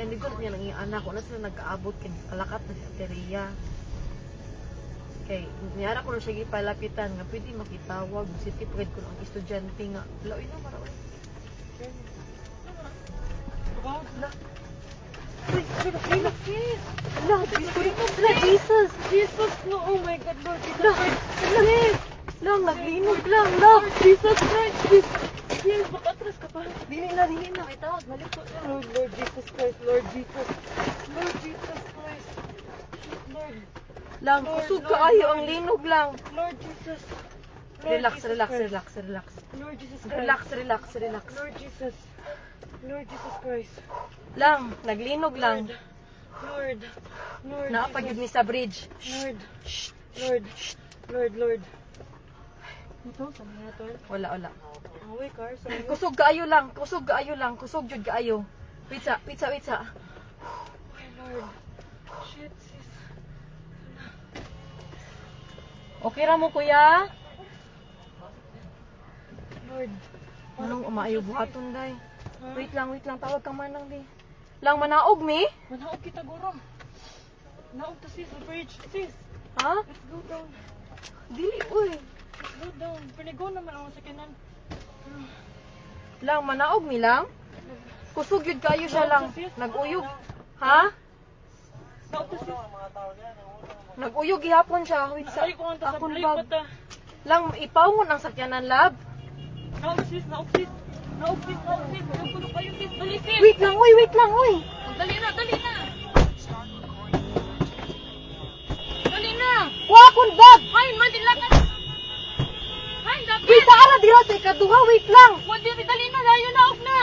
ligo niya lang yung anak ko na sila nag-aabot kay kalakat na si Ateria. Kay niyara ko na siya gipalapitan nga pwede makitawag si tipred ko ang estudyante nga. Laoy na maraoy. About na. Jesus! Jesus, no, oh my God, Lord Jesus Lang! Lang, naglinog lang! Lang! Jesus Christ! Yes, makatras ka pa. Dili na, may tawag, maliko na. Lord Jesus Christ, Lord Jesus. Lord Jesus Christ. Lord, Lang, Lord, kusog Lord, kaayo, Lord. ang linog lang. Lord Jesus. Lord Relax, Jesus relax, Christ. relax, relax. Lord Jesus Christ. Relax, relax, relax. Lord Jesus. Lord Jesus Christ. Lang, naglinog lang. Lord. Lord Naapagid mi Jesus. sa bridge. Lord. Lord. Lord, Lord. Ito, saan na ito? Wala. Away, car. Sorry. Kusog kaayo lang, kusog jud kaayo. Pizza. My Lord. Shit, sis. Okay ra mo kuya? Lord. Anong umaayo buhaton day? Ha? Wait lang, tawag ka manang di. Lang manaog mi? Manaog kita, guro. Naog to sis, the bridge. Sis, Ha? let's go down. Dili uy. Let's go down. Panigo naman ako sa kanan. Lang manaog mi lang? Kusog yun kayo siya lang. Nag-uyog. Ha? Naog to sis. Nag-uyog gihapon siya. Wait sa Ay, kung ang tasab, akong ay, bag. bata. Lang ipawngon ang sakyanan lab. Naog sis, naog sis. Naog sis, naog sis. Ayun ko kayo sis. Dali sis. Wait lang uy. Dali na, dali na. Dali na. Wa akong bag. Hay, madilakan. Hay, dapat. Wait ara dira sa ikaduha, wait lang. Dali na, layo na, off na.